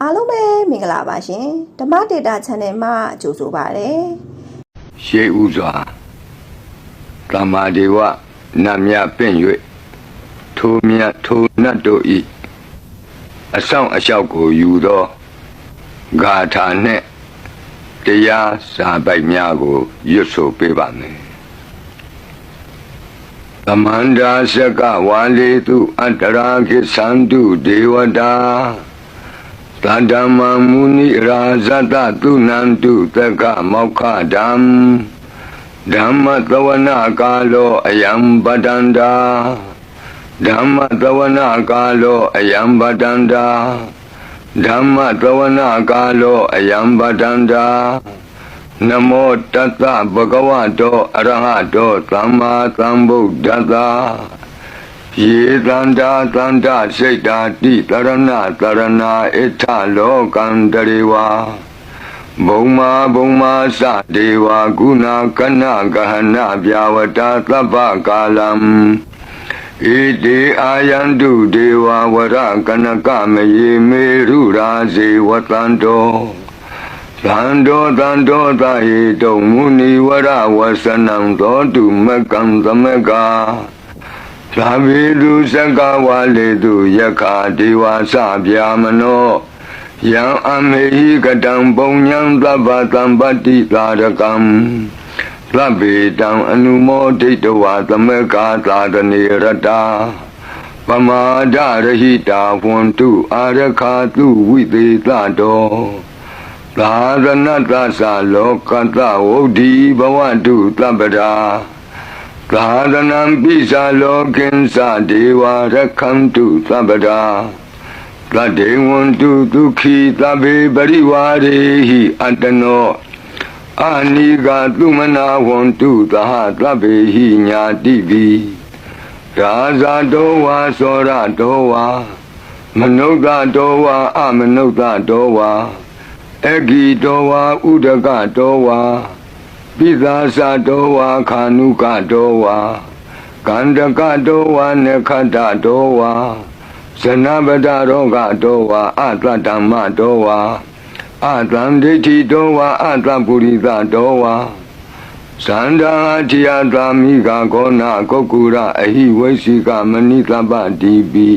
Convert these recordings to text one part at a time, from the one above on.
အားလုံးပဲမင်္ဂလာပါရှင်ဓမ္မဒေတာ channel မှာကြိုဆိုပါရစေရှေးဥစွာသမ္မာဒေဝနတ်မြပင့်၍ထိုမြတ်ထိုနတ်တို့ဤအဆောင်အလျှောက်ကိုယူသောဂါထာနှင့်တရားစာပိုက်များကိုရွတ်ဆိုပေးပါမယ်သမန္တာစကဝါလေတုအတ္တရာခိသန္တုဒေဝတာသတ္တမမုနိရာဇတသုနန္တုသက္ကမောက္ခဓမ္မဓမ္မသဝနာကာလောအယံပတန္တာဓမ္မသဝနာကာလောအယံပတန္တာဓမ္မသဝနာကာလောအယံပတန္တာနမောတတ္တဗုဒ္ဓဝါတောအရဟတောသမ္မာသမ္ဗုဒ္ဓတ္တယေတန္တာတန္တာစိတ်တာတိတရဏတရဏဣထလောကံတရေဝါဘုံမာသဒေဝကုဏကနဂဟနဗျာဝတာသဗ္ဗကာလံဣတိအာယန္တုဒေဝဝရကနကမယေမေရုရာဇေဝတန္တောသန္တောသာဟိတုံမုနိဝရဝဆနံသောတုမကံသမကသာဝေတုစကဝါလေတုယက္ခဒေဝသဗျာမနောယံအမေဟိကတံပုံညံသဗ္ဗသံပတ္တိသာရကံသဗ္ဗေတံအနုမောဒိတဝါသမကာသာတနေရတာပမာဒရဟိတာဝန္တုအာရခာတုဝိသေသတောသာသနတ္တသလောကတ္တဝုဒ္ဓိဘဝတုသဗ္ဗရာသာသနံပိသလောကိဉ္စဒေဝရခန္တုသဗ္ဗရာသတ္တေဝန္တုဒုက္ခိသဗ္ဗေပရိဝါရေဟိအတ္တနောအာနိကသုမနာဝန္တုသဟသဗ္ဗေဟိညာတိပိရာဇတောဝါသောရတောဝါမနုဿတောဝါအမနုဿတောဝါအဂိတောဝါဥဒကတောဝါပိသာသတောဝါခာနုကတောဝါကန္တကတောဝါနခတ္တတောဝါဇနပဒရောဂတောဝါအတ္တဓမ္မတောဝါအတ္တံဒိဋ္ဌိတောဝါအတ္တပုရိသတောဝါသန္တာတိယသာမိကကောနာကုက္ကုရအဟိဝိသိကမဏိသဗ္ဗတိပိ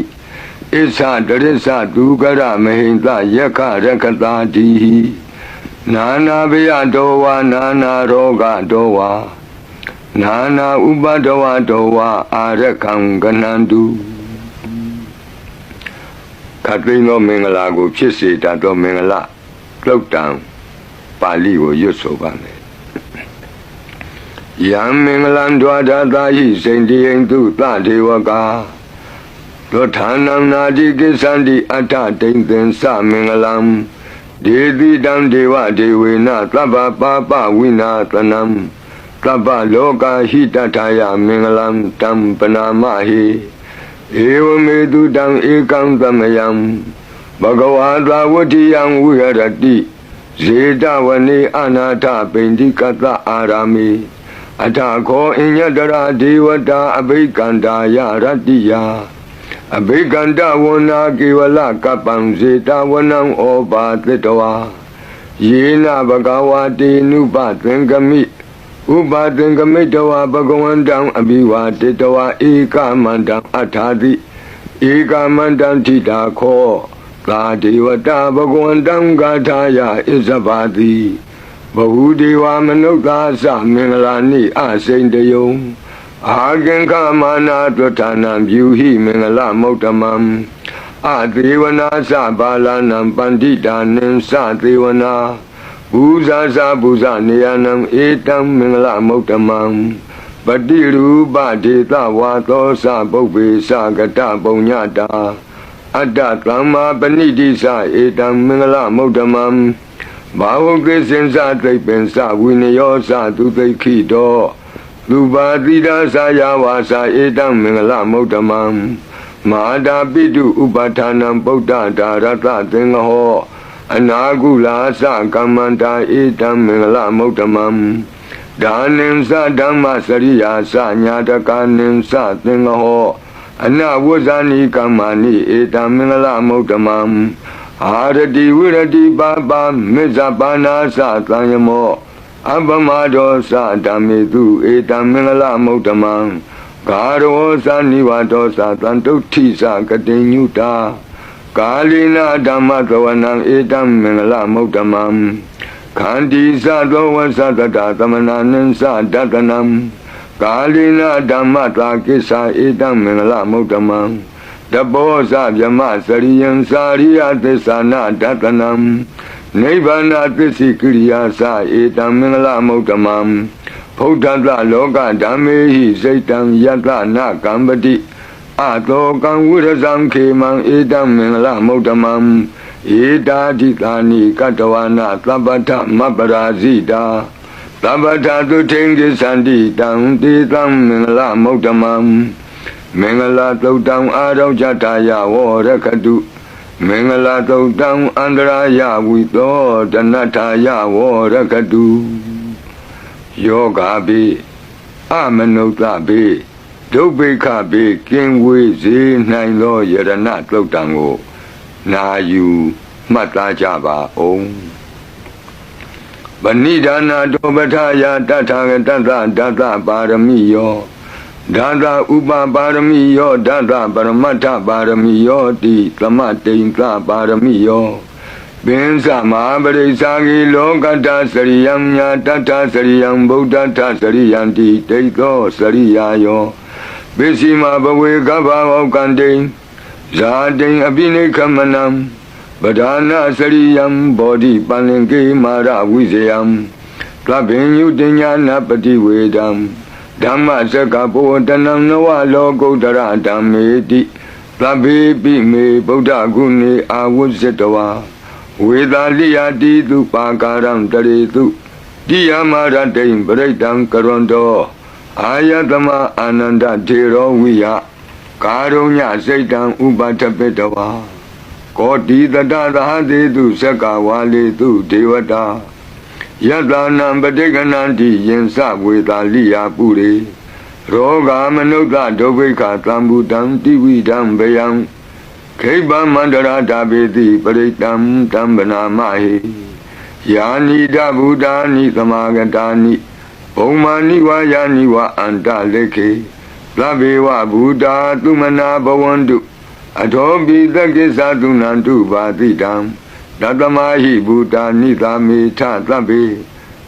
ဣစ္ဆတရစ္ဆဒုက္ခရမဟိတယက္ခရခတာတိနာနာဘယတောဝါနာနာရောဂတောဝါနာနာဥပဒဝတောဝါအာရခံကနန္တုခတ်သိမ်းသောမင်္ဂလာကိုဖြစ်စေတတ်သောမင်္ဂလာသုတ်တံပါဠိကိုရွတ်ဆိုပါမယ်ယံမင်္ဂလံဒွါဒတာဟိစိန္တိယံတုသဒေဝကာသောဌာနံနာတိကိသန္တိအတ္ထဒိဋ္ဌင်္စမင်္ဂလံဒေတိတံဒေဝဒေဝေနသဗ္ဗပါပဝိနာသနံသဗ္ဗလောကဟိတထာယမင်္ဂလံတံပနာမဟိဧဝမေတုတံဧကံသမယံဘဂဝါသာဝတိယံဝိဟရတိဇေတဝနေအနာထပိန္တိကတအာရာမေအထခောအညတရာဒေဝတာအဘိကန္တာယရတ္တိယအဘိကန္တဝနာကေဝလကပံဇေတဝနံဩပါတိတဝါယေနဘဂဝါတေနုပသင်္ကမိဥပါသင်္ကမိတဝါဘဂဝန္တံအဘိဝါတေတဝါဧကမန္တံအထာတိဧကမန္တံထိတာခောသာဒေဝတာဘဂဝန္တံဂါထာယဣဇဗာတိဘဟုဒေဝမနုဿသမင်္ဂလာနိအစိန်တယုံအာကင်္ခမာနာတွဋ္ဌာနံပြုဟိမင်္ဂလမௌတမံအသေဝနာသဘာလနံပန္တိတာနိသသေဝနာဘူဇာဇာဘူဇနေယနံဧတံမင်္ဂလမௌတမံပတိရူပဒေသဝါသောသပုပ္ပေသကတပုံညတာအတ္တသမ္မာပဏိတိသဧတံမင်္ဂလမௌတမံဘာဝကိစင်္စသိပ္ပင်္စဝိနယောသသူသိခိတောလူပါတိဒါသာယဝါစာဧတံမင်္ဂလမௌတမံမဟာတာပိတုဥပဌာနံပုဒ္ဒဒါရတသင်္ဃဟောအနာကုလာသကမ္မန္တာဧတံမင်္ဂလမௌတမံဒါနိံသဓမ္မစရိယာသညာတကာနိံသသင်္ဃဟောအနဝဇ္ဇာနိကမ္မာနိဧတံမင်္ဂလမௌတမံ အာရတိဝိရတိပါပါမေဇပါနာသသံယမောအပမဒောသဓမ္မေတုဧတံမင်္ဂလမုဒ္ဓမံဂါရောသနိဝါဒောသသံတုဋ္ဌိသကတိညုတာကာလိနာဓမ္မသဝနံဧတံမင်္ဂလမုဒ္ဓမံခန္တီသသောဝသတတသမနာနံသဒတနံကာလိနာဓမ္မတာကိစ္ဆာဧတံမင်္ဂလမုဒ္ဓမံတဘောဇဗြမစရိယံစာရိယသစ္စာနာဒတနံနိဗ္ဗာနသစ္စိကိရိယာသဧတံမင်္ဂလမုဒ္ဓမံဘုဒ္ဓတလောကဓမ္မေဟိစိတ်တံယတနာကံပတိအတောကံဝိရဇံခေမံဧတံမင်္ဂလမုဒ္ဓမံဧတာတိသာနိကတဝနာသဗ္ဗထမပ္ပရာဇိတာသဗ္ဗထသုထိန်ကိသန္တိတံတေတံမင်္ဂလမုဒ္ဓမံမင်္ဂလာသုတ်တံအာရောကြတာယဝရခတုမင်္ဂလာသုတ်တံအန္တရာယဝိသောတနထာယဝရခတုယောဂါပိအမနုဿပိဒုဗ္ဗေခပိကင်ဝေစေနိုင်သောယရဏသုတ်တံကိုနာယူမှတ်သားကြပါအောင်ဗဏိဒါနာတောပထာယတထာဂတသဒသပါရမိယောဒါသဥပပါရမိယောဒါသပရမတ္ထပါရမိယောတိသမတိန်သပါရမိယောပင်စမဟာပရိစ္ဆာဂီလောကတ္တစရိယံညာတတ္ထစရိယံဗုဒ္ဓတ္ထစရိယံတိဒိဋ္ဌောစရိယာယောပိစီမဘဝေကဗ္ဗဝကံတိဇာတိံအပိနိခမနံပဒာနာစရိယံဘောဓိပန္လင်ကေမာရဝိဇယံသဗ္ဗညုတညာနာပတိဝေဒံဓမ္မစကဘောတနံနဝလောကုတ္တရဓမ္မေတိသဗ္ဗေပိမေဗုဒ္ဓဂုဏေအာဝုဇ္ဇတဝါဝေသာလိယတိတုပါကာရံတရေတုတိယမရတိံပရိတံကရွန်တောအာယတမအာနန္ဒထေရောဝိယကာရုညစိတ်တံဥပထပိတဝါကောတိတတသာသေတုသက္ကဝါလေတုဒေဝတာယတနံပဋိက္ခဏံတိယင်္စဝေသာလိယပုရိရောဂမနုဿဒုဗ္ဗေခသံဘူတံတိဝိဒံဘယံခိဗ္ဗမန္တရာဓာပေတိပရိတံတံဗနာမဟိယာနိဒဗုဒ္ဓာနိသမာဂတာနိဘုံမာနိဝါယာနိဝအန္တလေခေသဗ္ဗေဝဗုဒ္ဓသုမနာဘဝန္တုအထောပိသကိစ္ဆသုနန္တုပါတိတံတတမဟိဗုဒ္ဓနိသာမေထသဗ္ဗေ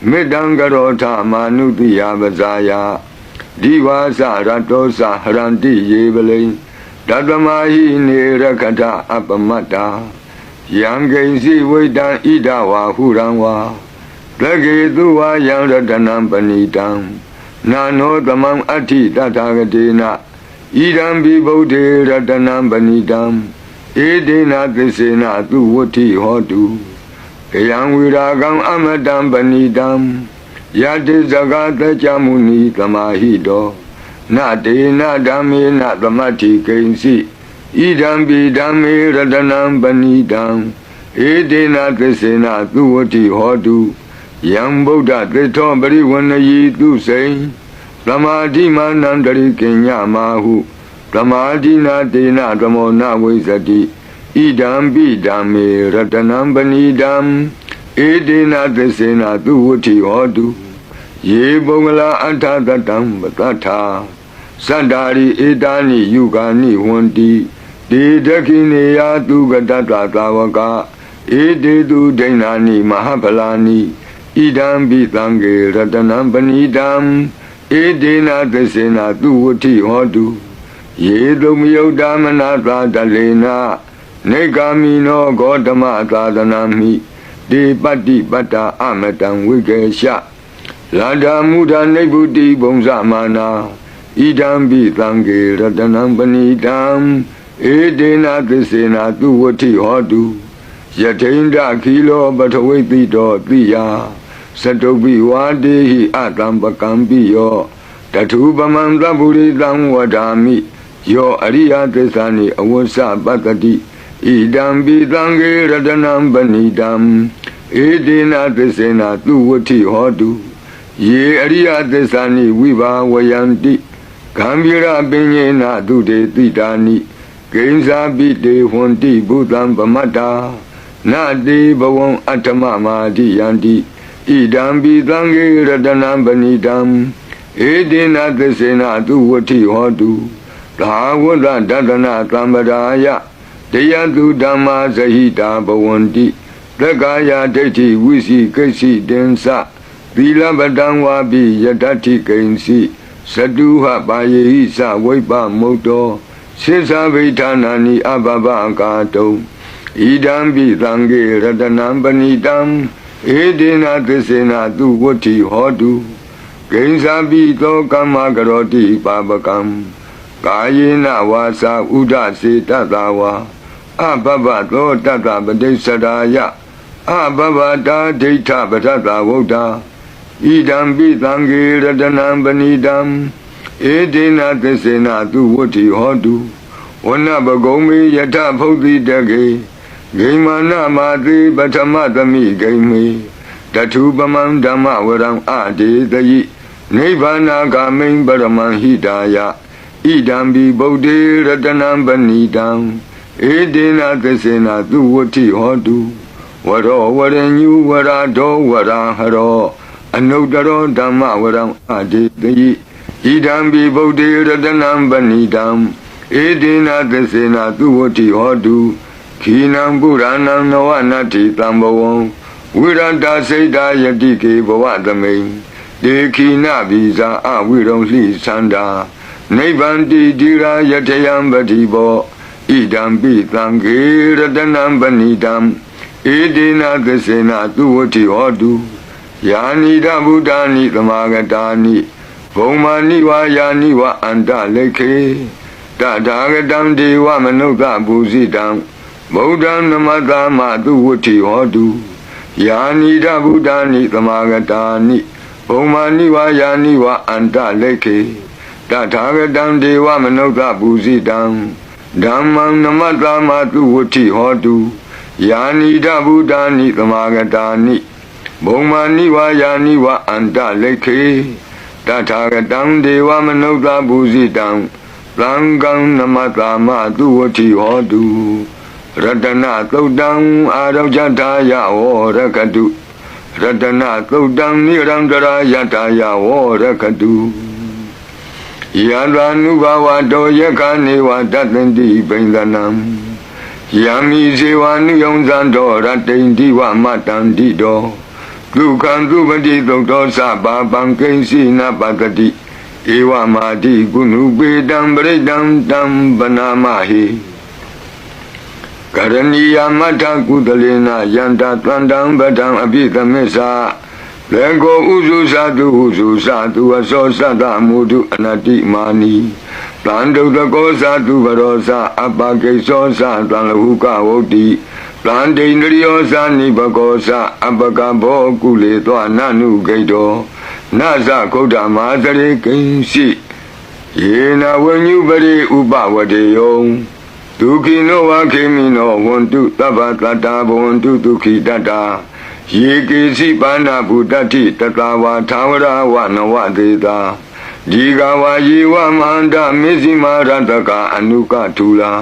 မေတ္တံကရောထမာနုတိယပဇာယဒီဝါစရတောစဟရန္တိယေပလိတတမဟိနေရခထအပမတ္တာယံဂိဉ္စီဝိတံဣဒဝါဟုရံဝါသကေတုဝါယံရတနံပဏိတံနာနောသမံအဋ္ဌိတထာဂတေနဣဒံဘိဗုဒ္ဓေရတနံပဏိတံဧဒေနသစ္စေနသူဝဋ္ဌိဟောတုကယံဝိရာကံအမတံပဏိတံယတိဇဂတကြမုနိသမာဟိတောနတေနဓမ္မေနသမတ္ထိကိဉ္စီဣဒံဘိဓမ္မေရတနံပဏိတံဧဒေနသစ္စေနသူဝဋ္ဌိဟောတုယံဗုဒ္ဓသစ္ထောပရိဝဏယီသူစိံသမာဓိမာနံတရိကိညမာဟုသမာဓိနာတေနသမောနဝိဇ္ဇတိဣဒံပိဓမ္မေရတနံပဏိတံဧဒေနသစ္စေနသူဝဋ္ဌိဟောတုယေပုဂ္ဂလာအထသတံပတ္ထာသန္တာရိဧတာနိယုဂာနိဝန္တိတေဒခိနေယသူကတတသာဝကဧတေတုဒိဏာနိမဟာဖလာနိဣဒံပိသံဃေရတနံပဏိတံဧဒေနသစ္စေနသူဝဋ္ဌိဟောတုယေတုမယုတ်တမနာသာတလေနာနေဂာမိနောဂေါတမသာသနာမိတေပတ္တိပတ္တာအမတံဝိကေရှလာဒာမုဒာနိဗ္ဗုတိဘုံဇမာနာဣဒံပိသံဃေရတနံပဏိတံဧဒေနသစ္စေနသူဝဋ္ဌိဟောတုယထိန္ဒခိလောပထဝိတိတောတိယသတုပိဝါတေဟိအတံပကံပိယောတထုပမံသဗ္ဗုရိတံဝဒာမိယောအရိယသစ္စာနိအဝစ္စပတ္တိဣဒံပိသံဃေရတနံပဏိတံဧဒေနသစ္စေနသူဝဋ္ဌိဟောတုယေအရိယသစ္စာနိဝိဘာဝယန္တိဂံဗီရပညေနသုတေတိတာနိကိဉ္စာပိတေဟွန်တိဘုသံပမတ္တာ နာတိဘဝံအတ္တမမာတိယန္တိဣဒံပိသံဃေရတနံပဏိတံဧတေနသစ္စေနသူဝတိဟောတုသာဝတ္တဒတနာသံပဒါယတရားသူဓမ္မာဇဟိတာဘဝန္တိသက္ကာယဒိဋ္ဌိဝိစီကိစ္စိတင်္စသီလပတံဝါပိယတ္တိကိဉ္စီသတုဟပါယေဟိသဝိပ္ပမုတ်တောစိသဗိဌာနာနိအဘဘကာတုံဣဒံပိသံဃေရတနံပဏိတံဧတေနသစ္စေနသူဝတ္ထိဟောတုဂိဉ္စာပိသောကမ္မကရောတိပါပကံကာယေနဝါစာဥဒစေတတဝါအဘဘသောတတပတိစ္ဆရာယအဘဘတာဒိဋ္ဌပထတဝုဒ္ဓဣဒံပိသံဃေရတနံပဏိတံဧတေနသစ္စေနသူဝတ္ထိဟောတုဝနပဂုံမေယထဖုတ်တိတကေဂိမာနမာတိပထမသမိဂိမေတထုပမံဓမ္မဝရံအတေတယိနိဗ္ဗာနာဂမိံပရမံဟိတာယဣဒံပိဗုဒ္ဓေရတနံပဏိတံဧတေနသစ္စေနသူဝတ္ထိဟောတုဝရောဝရညုဝရာဒောဝရာဟရောအနုတ္တရောဓမ္မဝရံအတေတယိဣဒံပိဗုဒ္ဓေရတနံပဏိတံဧတေနသစ္စေနသူဝတ္ထိဟောတုခိနံပုရဏံနဝနတ္တိတံဘဝံဝိရတစိတ်တာယတိကေဘဝသမိန်ဒေခိနဗီဇာအဝိရုံလှိသန္တာနိဗ္ဗန္တိတိရာယတယံပတိဘောဣဒံပိသံဃေရတနံပဏိတံဧတေနသစ္စေနသူဝတ္ထိဟောတုယာနိဒဗုဒ္ဓာနိသမာဂတာနိဘုံမာနိဝါယာနိဝအန္တလိခေတထာဂတံဒေဝမနုဿပုဇိတံဗုဒ္ဓံနမတမသူဝတ္ထိဟောတုယာနိဒဗုဒ္ဓာနိသမာဂတာနိဘုံမာနိဝါယာနိဝအန္တလိခေတထာဂတံဒေဝမနုဿပုဇိတံဓမ္မံနမတမသူဝတ္ထိဟောတုယာနိဒဗုဒ္ဓာနိသမာဂတာနိဘုံမာနိဝါယာနိဝအန္တလိခေတထာဂတံဒေဝမနုဿပုဇိတံသံဃံနမတမသူဝတ္ထိဟောတုရတနာသုတ်တံအာရောဇထာယဝရကတုရတနာသုတ်တံနိရံတရာယထာယဝရကတုယံသာနုဘဝတောယခာနေဝတတ္တန္တိပိန္ဒနံယံမိဇေဝနုယံဇံတောရတိန္တိဝမတံတိတောဒုက္ခံသူပတိသုတ်တောသဗ္ဗပံကိဉ္စီနပတတိဧဝမာတိကုဏုပေတံပရိတံတံပနာမဟိကရဏီယမထကုသလေနယန္တသန္တံပဒံအပိသမစ္ဆာလေကိုဥစုသတုဥစုသတုအစောသတ္တမုဒုအနတိမာနီတန္တုတကောသတုဘရောသအပကိသောသတံလဟုကဝုတ်တိတန္တိန္ဒရိယောသနိဘကောသအပကဘောကုလေသောနနုဂိတောနသဂုဒ္ဓမာသရေကိဉ္စီယေနဝညုပရိဥပဝတေယောဒုခိနောဝခေမိနောဝန္တုသဗ္ဗတတ္တာဘဝန္တုဒုခိတတ္တာယေကေစီပါဏဗုဒ္ဓတိတတဝါသာဝရဝနဝသေတာဒီဃဝါယေဝမန္တမေဇိမာရတကအနုကထူလာ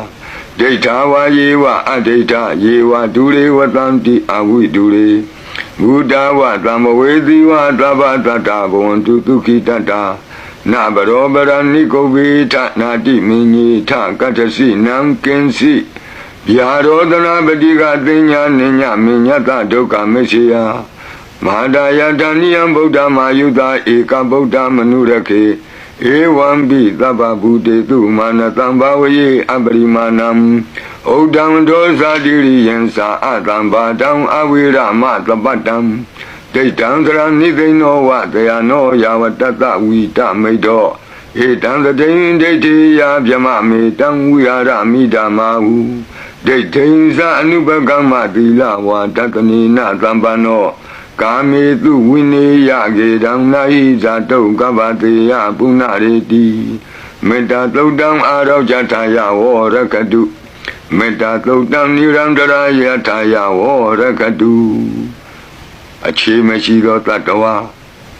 ဒိဋ္ဌာဝါယေဝအဒိဋ္ဌယေဝဒုရေဝတံတိအဝိဒုရေဘုဒ္ဓဝသမ္မဝေသီဝသဗ္ဗတတ္တာဘဝန္တုဒုခိတတ္တာနဗရောပရဏိကုဗေထနာတိမင်းကြီးထကတ္တစီနံကင်စီဗျာရောဒနာပတိကသိညာနိညာမညတဒုက္ခမရှိယမဟာဒယတဏိယံဗုဒ္ဓမာယုတာဧကဗုဒ္ဓမနုရခေဧဝံပိသဗ္ဗဗုတေတုမာနတံဘာဝယေအပရိမာဏံဩဒံဒောဇာတိရိယံသာအတံဘာတံအဝိရမသပတ္တံဒိဋ္ဌံသရဏိသိနောဝတယနောယာဝတတဝိတမိတောဧတံသတိံဒိဋ္ဌိယဗျမမေတံဝိဟာရမိဓမ္မာဟုဒိဋ္ဌိံသအနုပကမ္မသီလဝါတတနိနသံပန္နောကာမေတုဝိနေယကေတံနာဟိဇာတုကဗ္ဗတေယပုဏ္ဏရေတိမေတ္တာသုတ်တံအာရောဇထာယဝရကတုမေတ္တာသုတ်တံနိရံတရာယထာယဝရကတုအခြေမရှိသောတတ္တဝါ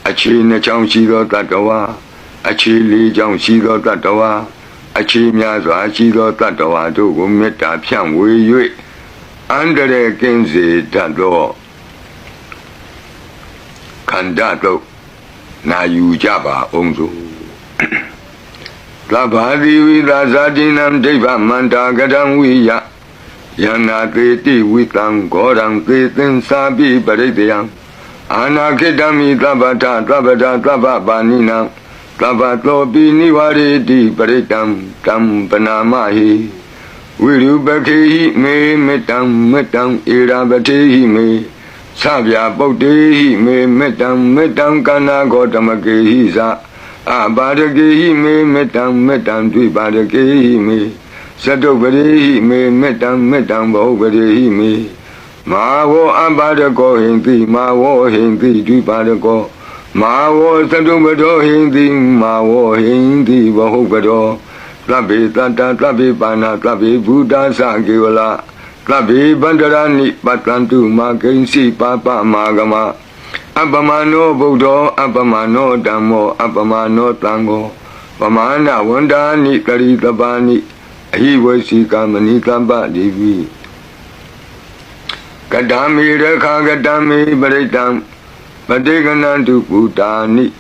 အခြေနှစ်ချောင်းရှိသောတတ္တဝါအခြေလေးချောင်းရှိသောတတ္တဝါအခြေများစွာရှိသောတတ္တဝါတို့ကိုမေတ္တာဖြန့်ဝေ၍ Andre Kinzi Tado Kandato Na Yujaba Onzo Labadi Vida Zadinam Deva Manda Gadam Yana Teti Witang Gorang Tetin Sabi Baridiam Anakidami Tabata Baninam Tabato Biniwari Di Baritam Tam Panamahi Wirubati me metam irabati me Sabya Boti me metam kana gotamaki sa Abadaki me metam Dwibadaki me Satobari me metam Bobari me Mawo Abadako Hindi Mawo Hindi Dwibadako Mawo Satobado Hindi Mawo Hindi Bahobado Tlabi Tata Tlabi Pana Tlabi Buddha Sakiwala Tlabi Bandarani Patlantu Makinsi Papa Magama Abamano Buddha Abamano Dhammo Abamano Tango Pamana Wandani Karitabani Hiwasika Manitaba Devi Kadami Rekha Kadami Baritam Patiganantu Bhutani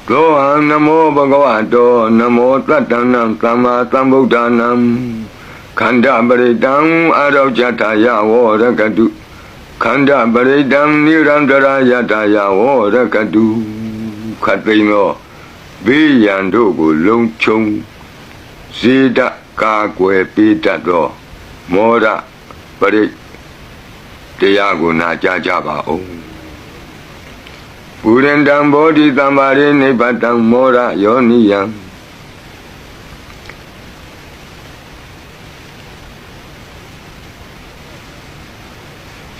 Loha Namo Bhagavato Namo Tatanam Sama Sambuddhanam Khanda Baridam Arojataya Vorakadu Khanda Baridam Nirandara Yataya Vorakadu Khatino Biyando Gulungchung Sida Kakwe Pitato Mora Barid Teyaguna Jajaba Om Urendam Bodhi Tamari Nipatam Mora Yoniyam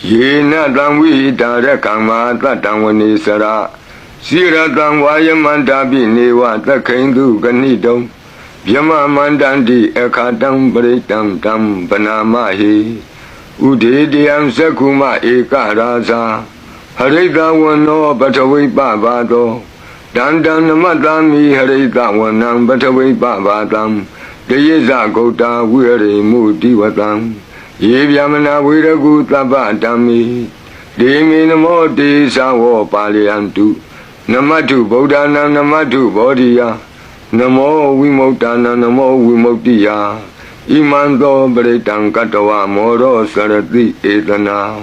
Yena Tamwi Tarakama Tatangwani Sara Siratam Vayamandabi Newa Takendu Ganidom Yama Mandandi Ekatam Baritam Tam Panamahi Udidiyam Sakuma Ekaraza Harita Wano Batawi Babado Dandan Namatami Harita Wanam Batawi Babadam Deyeza Gota Wiri Mudiwatam Yevyamana Viragu Tabatami Demi Namo De Sawo Paliantu Namatu Bodhana Namatu Bodhiya Namo Vimotana Namo Vimotiya Imando Baritam Katawa Moro Sarati Etana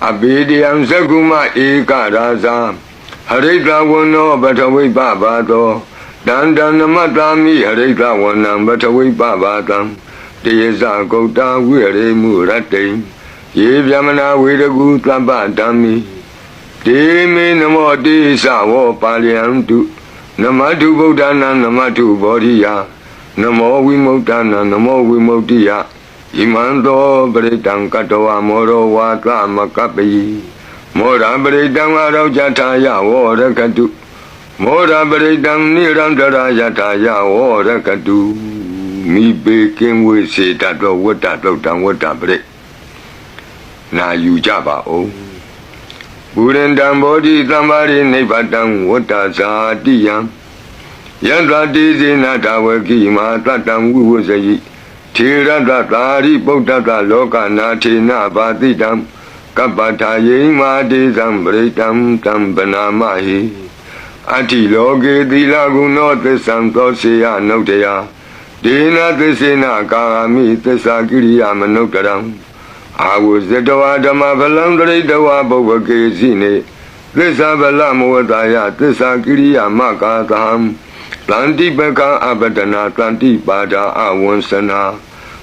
Abidiyam Sakuma Ekaraza Harita Wano Batawi Babado Dandan Namatami Harita Wanam Batawi Babadam Deyeza Gota Wiri Murate Yevyamana Viragu Tabatami Demi Namo De Sawo Paliantu Namatu Bodhana Namatu Bodhiya Namo Vimotana Namo Vimotiya Imando Baritam Katawa Moro Wata Makapi Mora Baritam Arojataya Vorakatu Mora Baritam Nirandara Yataya Vorakatu Mi Bekin Wisi Tato Wata Totam Wata Brit Na Yujaba O Urendam Bodhi Tambari Nipatam Wata Satiyam Yandra Dizi Natawaki Matatam Wusayi Tirada Tari Bodhata Loka Natina Batitam Kapataye Madizam Britam Tambanamahi Ati Loge Dilaguno Tesantosia Notea Dina Tesina Karami Tesakiriya Manotaram I was the Dama Valandre Dawa Bovakesine Tesabala Moataya Tesakiriya Makatam Planti Beka Abadana Planti Bada Awonsana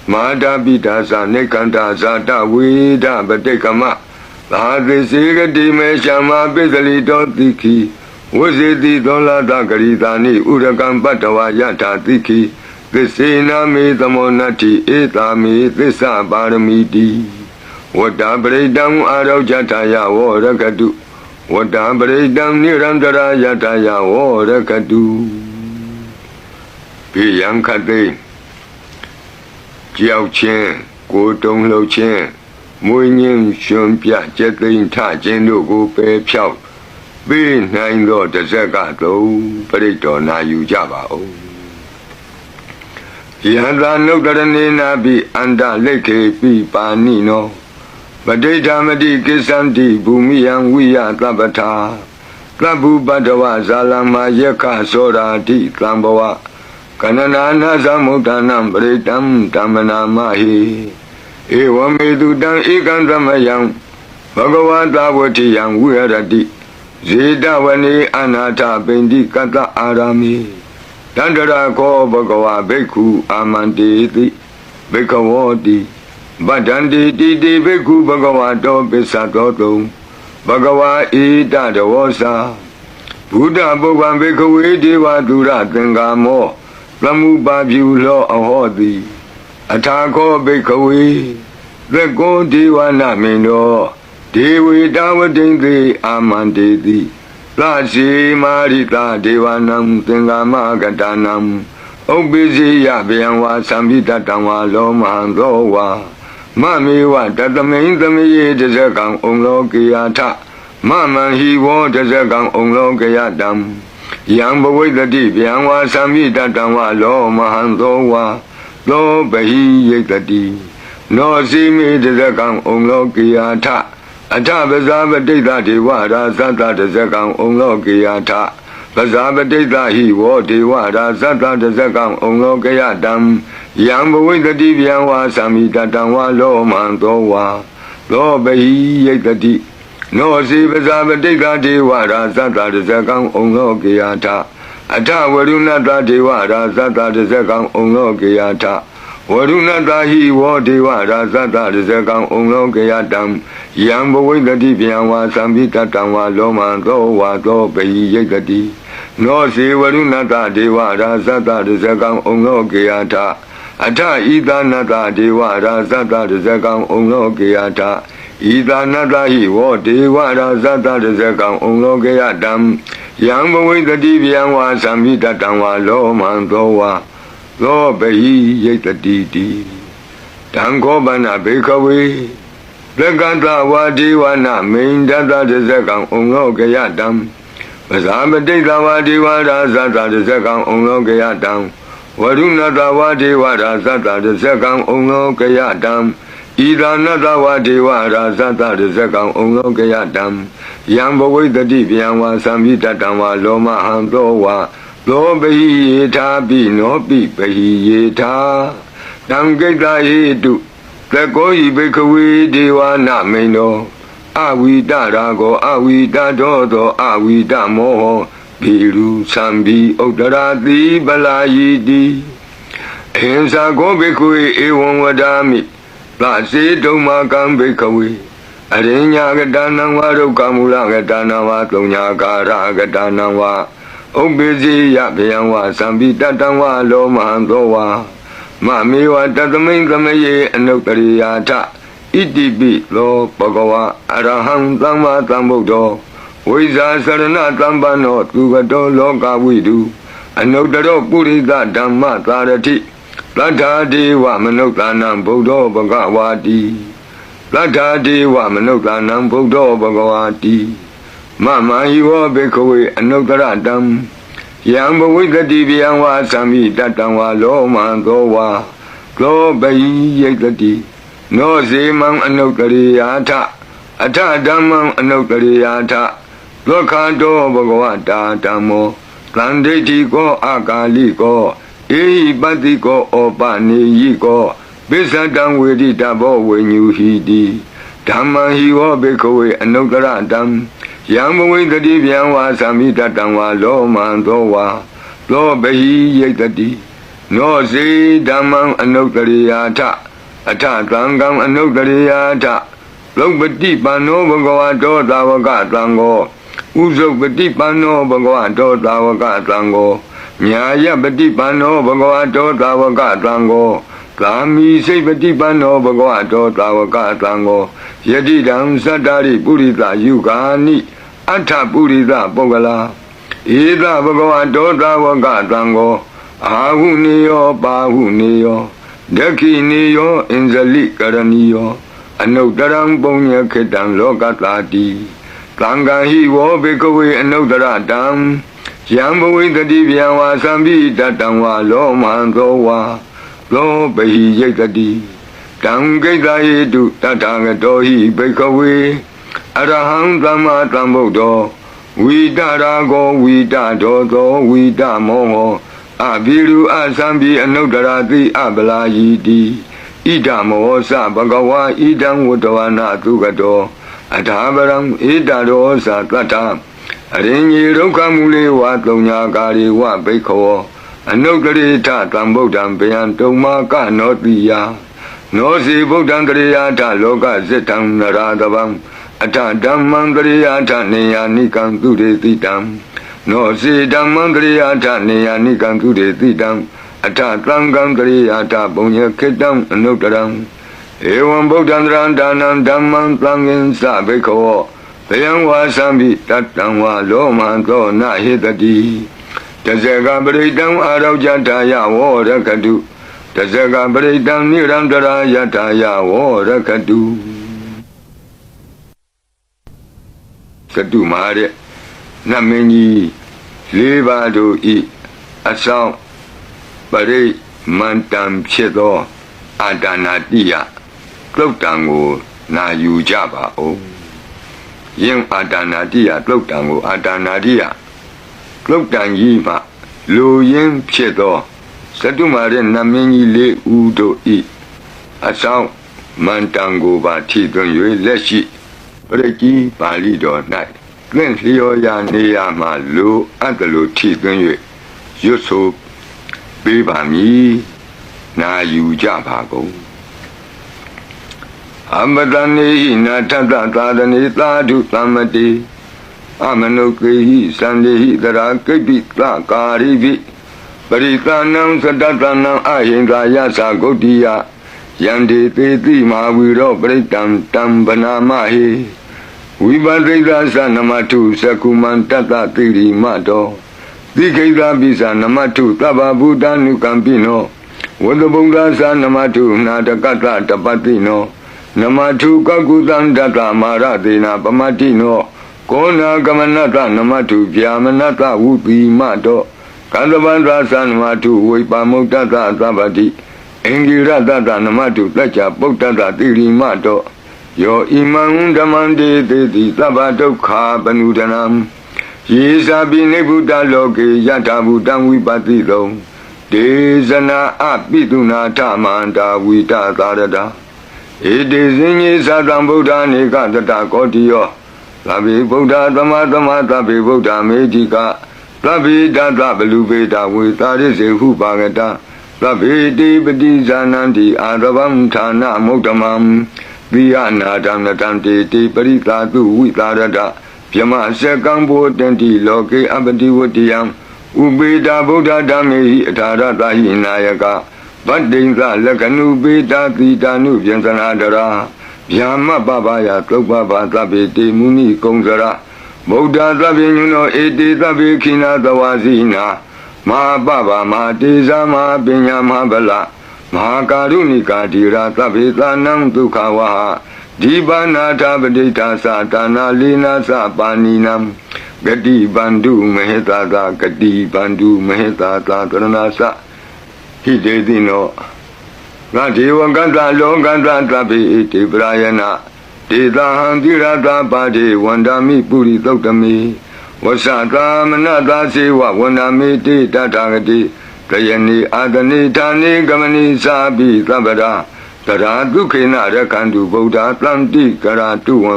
Mada Bidasa Nekanta Zata Wida Batekama Lahade Sega Dime Shama Bezali Dotiki Wazidi Dola Dagaritani Urakan Batawa Yata Tiki Vesena Medamonati Etami Vesa Baramiti Wada Bredam Arojataya Vorakadu Wada Bredam Nirandara Yataya Vorakadu Piyang Kate Jiao Chen Go Dong Lo Chen Mui Nim Shun Pia Jetin Ta Jen Logo Pe Piao Be Nine Lo De Zega Do Perito Na Yu Java O Yandra No Darane Na Bi Anda Leke Pi Pa Ni No ပဋိဌာမတိကိစ္ဆန္တိဘူမိယံဝိယသဗ္ဗထာသဗ္ဗုပတ္တဝဇာလမယက္ခသောရာတိသံဘဝကနနာနာသမုဋ္ဌာနံပရိတံဓမ္မနာမဟိဧဝမေတုတံဧကံသမယံဘဂဝတာဝတိယံဝိရတိဇေတဝနေအနာထပိန္တိကတ္တအာရမိတန္တရာခောဘဂဝါဘိက္ခုအာမန္တေတိဘိက္ခဝောတိဗဒ္ဒန္တိတိတိဘိက္ခုဘဂဝါတောပစ္စတောတုံဘဂဝါဣတတဝောစာဘုဒ္ဓပုဗ္ဗံဘိက္ခဝေဒေဝဒုရသင်္ကာမောသမုပါပြုလောအဟောတိအထာခောဘိက္ခဝေသက်ကောဒေဝနာမေနောဒေဝေတဝတိံသေအာမန္တေတိသရှိမာရိတာဒေဝနံသင်္ကာမကတနံဥပ္ပိစိယဗျံဝါသံပိတတံဝါလောမဟံသောဝါမမေဝတတမိန်သမေယေတဇကံဩလောကေယထမမံဟိဝောတဇကံဩလောကေယတံယံဘဝိတတိဗျံဝါသံပိတတံဝါလောမဟံသောဝါသောပဟိယိတတိနောစီမေတဇကံဩလောကေယထအထပဇာပတိတဒေဝရာသတ္တတဇကံဩလောကေယထပဇာပတိတဟိဝောဒေဝရာသတ္တတဇကံဩလောကေယတံယံဘဝိတတိဗျံဝါသံမိတတံဝါလောမံသောဝါသောပဟိယိတတိနောစီပဇာပတိတဒေဝရာသတ္တတဇကံဩလောကေယထအထဝရုဏတဒေဝရာသတ္တတဇကံဩလောကေယထဝရုဏတဟိဝောဒေဝရာသတ္တတဇကံဩလောကေယတံယံဘဝိတတိဗျံဝါသံပိတတံဝါလောမံသောဝါသောပဟိယိတတိနောစီဝရုဏတဒေဝရာသတ္တတဇကံဩလောကေယထအထဤသာနတဒေဝရာသတ္တတဇကံဩလောကေယထဤသာနတဟိဝောဒေဝရာသတ္တတဇကံဩလောကေယတံယံဘဝိတတိဗျံဝါသံပိတတံဝါလောမံသောဝါသောပဟိယိတတိတိတံခောပနဘေခဝေသက္ကတဝါဒေဝနာမိန်တတတဇကံဩလောကေယတံပဇာပတိတဝါဒေဝရာသတ္တတဇကံဩလောကေယတံဝရုဏတဝါဒေဝရာသတ္တတဇကံဩလောကေယတံဤသာနတဝါဒေဝရာသတ္တတဇကံဩလောကေယတံယံဘဝိတတိဗျံဝါသံမိတတံဝါလောမဟံသောဝါသောပဟိယေထာပိနောပိပဟိယေထာတံကိတ္တဟိတုသကောဤဘိက္ခဝေဒေဝနာမိန်နောအဝိတရာကောအဝိတတောသောအဝိတမောဟောဘိရုသံဘိဥဒ္ဒရာတိပလာယိတိအဟိံသာကောဘိက္ခဝေဧဝံဝဒာမိသစေတုံမာကံဘိက္ခဝေအရိညာကတနံဝါဒုက္ခမူလကတနံဝါသုံးညာကာရကတနံဝါဥပ္ပိစိယဗျံဝါသံပိတတံဝါလောမဟံသောဝါမမေဝတတမိန်သမယေအနုတ္တရိယာထဣတိပိလောဘဂဝါအရဟံသမ္မာသမ္ဗုဒ္ဓောဝိဇာစရဏသမ္ပန္နောသူကတောလောကဝိတုအနုတ္တရောပုရိသဓမ္မသာရတိသတ္ထာဒေဝမနုဿာနံဗုဒ္ဓောဘဂဝါတိသတ္ထာဒေဝမနုဿာနံဗုဒ္ဓောဘဂဝါတိမမဟိဝောဘေခဝေအနုတ္တရတံယံဘဝိတတိဗျံဝါသံမိတတံဝါလောမံသောဝါသောပဟိယိတတိနောဇေမံအနုတ္တရိယာထအထဓမ္မံအနုတ္တရိယာထဒုက္ခတောဘဂဝတာဓမ္မောသံဒိဋ္ဌိကောအာကာလိကောဧဟိပတ္တိကောဩပနေယိကောပိစ္ဆတံဝေဒိတဘောဝိညူဟိတိဓမ္မံဟိဝောဘေခဝေအနုတ္တရတံယံဘဝိတတိဗျံဝါသံမိတတံဝါလောမံသောဝါသောပဟိယိတတိနောစေဓမ္မံအနုတ္တရိယာထအထသံဃံအနုတ္တရိယာထလုပတိပန္နောဘဂဝတောသာဝကသံဃောဥဇုပတိပန္နောဘဂဝတောသာဝကသံဃောညာယပတိပန္နောဘဂဝတောသာဝကသံဃောကာမိစိတ်ပฏิပန္နောဘဂဝတောသာဝကသံဃောယတိတံသတ္တရိပုရိသယုဂာနိအထပုရိသပုဂ္ဂလာဧသဘဂဝတောသာဝကသံဃောအာဟုနေယောပါဟုနေယောဒက္ခိနေယောအင်္ဇလိကရဏီယောအနုတ္တရံပုညခေတံလောကတာတိသံဃာဟိဝောဘေကဝေအနုတ္တရတံယံဘဝိတတိဗျံဝါသံပိတတံဝါလောမံသောဝါသောပဟိယိတတိ တံဂိတယေတုတထာဂတောဟိဘိက္ခဝေအရဟံသမ္မာသမ္ဗုဒ္ဓောဝိတရာဂောဝိတဒောသောဝိတမောဟောအဘိရုအသံပိအနုတ္တရာတိအပလာယိတိဣဒမောသဘဂဝါဣဒံဝတ္တဝနာသုကတောအထာပရံဣဒရောသတတ္ထအရင်ကြီးဒုက္ခမူလေဝသုံးညာကာရီဝဘိက္ခောအနုတ္တရိထသံဗုဒ္ဓံဗျံတုံမာကနောတိယနောစီဗုဒ္ဓံတရိယာထလောကဇိတံနရာတဗံအထဓမ္မံတရိယာထနေယာနိကံသူရေတိတံနောစီဓမ္မံတရိယာထနေယာနိကံသူရေတိတံအထသံဃံတရိယာထဘုံညခေတံအနုတ္တရံဧဝံဗုဒ္ဓံတရံဒါနံဓမ္မံသံဃင်္စဘိက္ခောဘယံဝါသံပိတတံဝါလောမံသောနဟိတတိတဇဂပရိတံအာရောကြထာယဝောရကတုတဇဂပရိတံနိရန္တရာယထာယဝောရကတုကတုမာတဲ့နတ်မင်းကြီး၄ပါးတို့ဤအဆောင်ပရိမန္တံဖြစ်သောအာဒါနာတိယသုတ်တံကိုနာယူကြပါဦးယင်အာဒါနာတိယသုတ်တံကိုအာဒါနာတိယသုတ်တံကြီးမှလူရင်းဖြစ်သောသတုမာရဲ့နတ်မင်းကြီး၄ဦးတို့ဤအဆောင်မန္တံကိုပါထိသွင်း၍လက်ရှိပရိကြီးပါဠိတော်၌သင်လျော်ရာနေရာမှလူအပ်တလူထိသွင်း၍ရွတ်ဆိုပေးပါမည်နာယူကြပါကုန်အမတနေဟိနာထတသာသနေသာဓုသမ္မတိအမနုကေဟိသန္တိဟိတရာကိပိသကာရိပိပရိသနံသတ္တတနံအဟိန္ဒာယသဂုတ်တိယယန္တိသေတိမာဝီရောပရိတံတံဗနာမဟိဝိပသိက္ခာသနမထုသကုမန္တတတိရိမတောတိခိသာပိသနမထုသဗ္ဗဗုဒ္ဓ ानु ကံပိနောဝတ္တဗုဒ္ဓသနမထုနာတကတတပတိနောနမထုကကုသံတတမာရသေနာပမတိနောကောနာကမနတနမထုဗျာမနတဝုပိမတောကန္တဗန္ဒသနမထုဝိပါမုဒ္ဒတသဗ္ဗတိအင်္ဂိရတတနမထုတ္ကြပုဒ္ဒတတိရိမတောယောဣမံဓမ္မံတေတိတိသဗ္ဗဒုက္ခပနုဒနံယေဇာပိနိဗ္ဗုတလောကေယထာဘူတံဝိပတိလောဒေဇနာအပိတုနာထမန္တာဝိတသာရတာဧတေဇင်ကြီးသတံဗုဒ္ဓနေကတတကောတိယောသဗ္ဗေဗုဒ္ဓသမသမသဗ္ဗေဗုဒ္ဓမေတိကသဗ္ဗေတတဘလူပေတဝေသာရိစေဟုပါကတသဗ္ဗေတိပတိဇာနန္တိအာရဗံဌာနမုဒ္ဓမံပိယနာတံနတံတေတိပရိသာတုဝိသာရတဗြဟ္မစကံဘောတန္တိလောကေအပတိဝတ္တယံဥပေတာဗုဒ္ဓဓမ္မေဟိအထာရတဟိနာယကဗတ္တိင်္ဂလက္ခဏုပေတာတိတာနုဗျံသနာတရာဗျာမပပယသုပ္ပဘာသဗ္ဗေတေမုနိကုံစရဗုဒ္ဓသဗ္ဗေညုနောဧတေသဗ္ဗေခိနာသဝါစီနာမဟာပပမဟာတေဇာမဟာပညာမဟာဗလမဟာကာရုဏိကာတိရာသဗ္ဗေသာနံဒုက္ခဝဟဒီပါဏာထပဋိဌာသတာနာလေနာသပါဏိနံဂတိဗန္ဓုမဟေတာသာဂတိဗန္ဓုမဟေတာသာတရဏသဟိတေတိနောငါဒေဝကတ္တလောကတ္တသဗ္ဗေတေပရာယနာဒေသဟံတိရတာပါတိဝန္ဒာမိပုရိသုတ်တမေဝဆတာမနတာစေဝဝန္ဒာမိတိတထာဂတိတယနိအာတနိဌာနိကမနိသာပိသဗ္ဗရာတရာဒုခေနရခန္တုဗုဒ္ဓသံတိကရာတုဝံ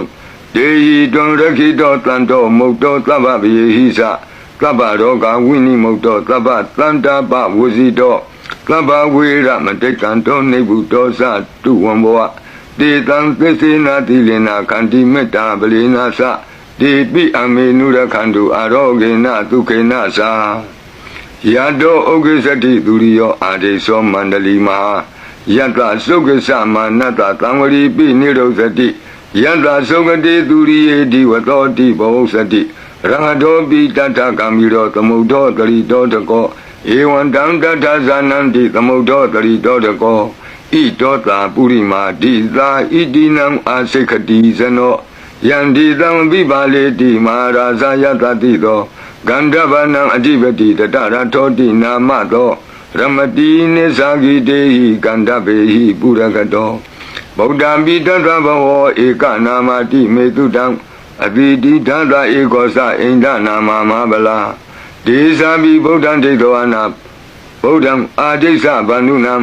ဒေဟိတွံရခိတောတံတောမုတ်တောသဗ္ဗဗယေဟိသသဗ္ဗရောဂဝိနိမုတ်တောသဗ္ဗတန္တာပဝစီတောသဗ္ဗဝေရမတိကံတောနိဗ္ဗုတောသတုဝံဘောတေတံသစ္စေနာတိလေနာခန္တိမေတ္တာပလေနာသတေပိအမေနုရခန္တုအာရောဂေနဒုခေနသာယတောဥက္ကစတိသူရိယောအာဒေသောမန္တလီမဟာယတ္တသုက္ကသမာနတ္တသံဝရိပိနိရောဇတိယတ္တသုက္ကတိသူရိယေဒီဝတောတိဘောဇတိရဟတောပိတတ္ထကံမိရောသမုဒ္ဒောတရိတောတကောဧဝံတံတတ္ထဇာနန္တိသမုဒ္ဒောတရိတောတကောဣတောတာပုရိမာတိသာဣတိနံအာစိခတိဇနောယန္တိသံပိပါလေတိမဟာရာဇယတတိသောဂန္ဓဗနံအဓိပတိတတရထောတိနာမသောရမတိနိသဂိတေဟိကန္ဓဗေဟိပုရကတော ဗုဒ္ဓံပိတသဘဝဧကနာမတိမေတုတံအတိတိဓာတဧကောသအိန္ဒနာမမဟာဗလာဒေသပိဗုဒ္ဓံဒိဋ္ဌဝနာဗုဒ္ဓံအာဒိစ္စဗန္ဓုနံ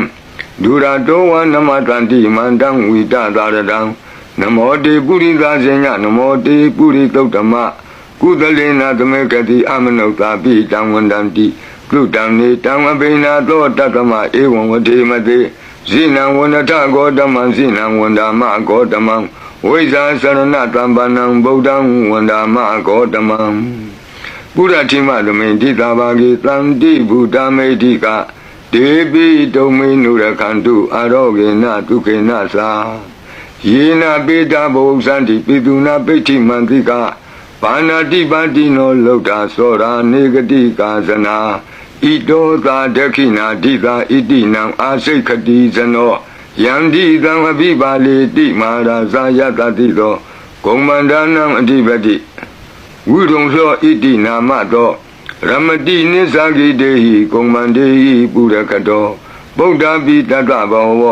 ဒုရတောဝနမတန္တိမန္တံဝိတသာရတံနမောတေပုရိသဇေညနမောတေပုရိသုတ္တမကုသလေနာသမေကတိအမနုဿာပိတံဝန္တန္တိကုတံနေတံအဘိနာသောတတ္တမဧဝံဝတိမတိဇိနံဝန္တထဂောတမံဇိနံဝန္ဒာမဂောတမံဝိဇာစရဏတံပနံဗုဒ္ဓံဝန္ဒာမဂောတမံပုရတိမသမိန်တိသာဘာဂေတံတိဗုဒ္ဓမေတိကဒေပိတုံမေနုရခန္တုအာရောဂေနဒုက္ခေနသာယေနပေတာဘုဇန္တိပိတုနာပိဋ္ဌိမန္တိကဘာနာတိပါတိနောလုဒ္ဓသောရာနေဂတိကာဇနာဣတောသာဒခိနာဒိသာဣတိနံအာစိတ်ခတိဇနောယန္တိသံအပိပါလေတိမဟာရာဇယတတိသောဂုံမန္ဒနံအဓိပတိဝိရုံသောဣတိနာမသောရမတိနိသဂိတေဟိဂုံမန္တေဟိပုရကတောဗုဒ္ဓပိတတ္တဘောဝ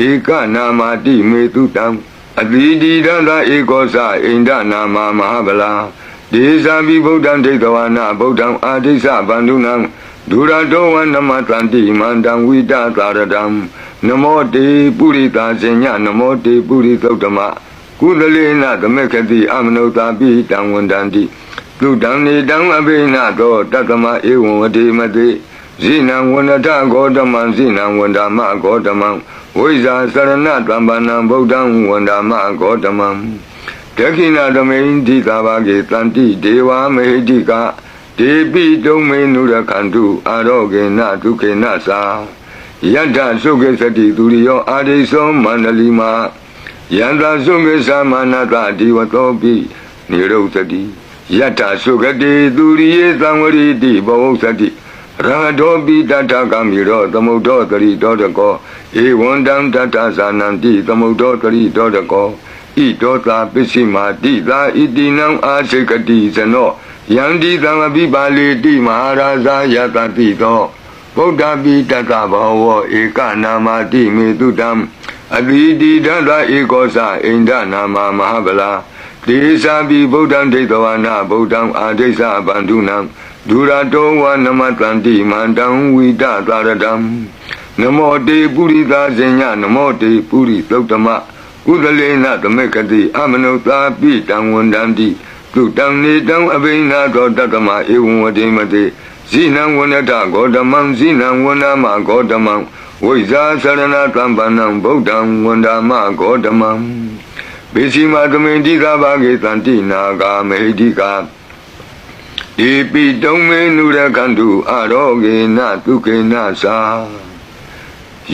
ဧကနာမတိမေတုတံအတိတိဒန္တဧကောသအိန္ဒနာမမဟာဗလာဒေသပိဗုဒ္ဓံဒိဋ္ဌဝနာဗုဒ္ဓံအာဒိစ္စဗန္ဓုနံဒုရတောဝနမတန္တိမန္တံဝိတသာရတံနမောတေပုရိသဇေညနမောတေပုရိသုတ္တမကုသလေနသမေကတိအမနုဿာပိတံဝန္တန္တိသုတံနေတံအဘိနသောတတ္တမဧဝံဝတိမတိဇိနံဝန္တထဂောတမံဇိနံဝန္ဒာမဂောတမံဝိဇာစရဏတံပနံဗုဒ္ဓံဝန္ဒာမဂောတမံဒခိဏသမိန်တိသာဘာဂေတန္တိဒေဝမေဟိတိကဒေပိတုံမေနုရခန္တုအာရောဂေနဒုက္ခေနသာယတ္ထသုခေသတိသူရိယောအာဒိသောမန္တလီမာယန္တာသုခေသမနတဒီဝတောပိနိရုသတိယတ္ထသုခတိသူရိယေသံဝရိတိဘောဝသတိရဟတောပိတတ္ထကမိရောသမုဒ္ဒောတရိတောတကောဧဝန္တံတတ္ထဇာနန္တိသမုဒ္ဒောတရိတောတကောဣတောသာပစ္စည်းမာတိသာဣတိနံအာစိကတိဇနောယန္တိသံအပိပါလေတိမဟာရာဇယတတိသောဗုဒ္ဓပိတတ္တဘောဝဧကနာမတိမေတုတံအတိတိဓာတဧကောသအိန္ဒနာမမဟာဗလာဒေသပိဗုဒ္ဓံဒိဋ္ဌဝနာဗုဒ္ဓံအာဒိစ္စဗန္ဓုနံဒုရတောဝနမတန္တိမန္တံဝိတသာရတံနမောတေပုရိသဇေညနမောတေပုရိသုတ္တမကုသလေနသမေကတိအမနုဿာပိတံဝန္တန္တိသုတံနေတံအဘိနာသောတတ္တမဧဝံဝတိမတိဇိနံဝန္တထဂောတမံဇိနံဝန္ဒမဂောတမံဝိဇာစရဏတံပနံဗုဒ္ဓံဝန္ဒမဂောတမံပိစီမသမိန်တိသာဘာဂေတန္တိနာဂာမေဟိတိကာဧပိတုံမေနုရခန္တုအာရောဂေနဒုက္ခေနသာ